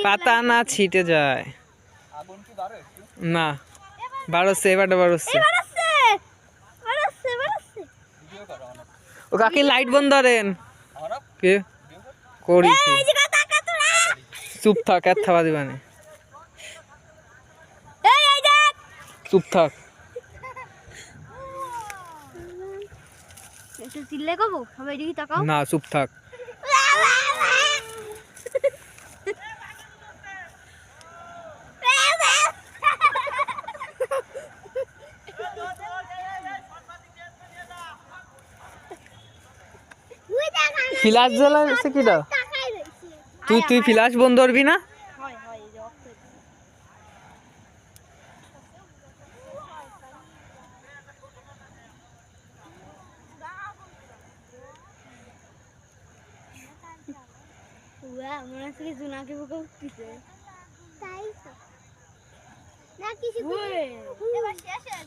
পাতা না ছিটে যায়। না বাড়ছে, এবারটা বাড়ছে। ও কাকি লাইট বন্ধ করেন। কে করিছি? চুপ থাক, এত থাবা দিবানে। চুপ থাক। না চুপ থাক। ফ্ল্যাশ জ্বালাইছে কিটা? তুই ফ্ল্যাশ বন্ধ করবি না? মনে হচ্ছে কি জোনাকি পোকা উঠতেছে, তাই তো না কিছু এবার শেষ হয়ে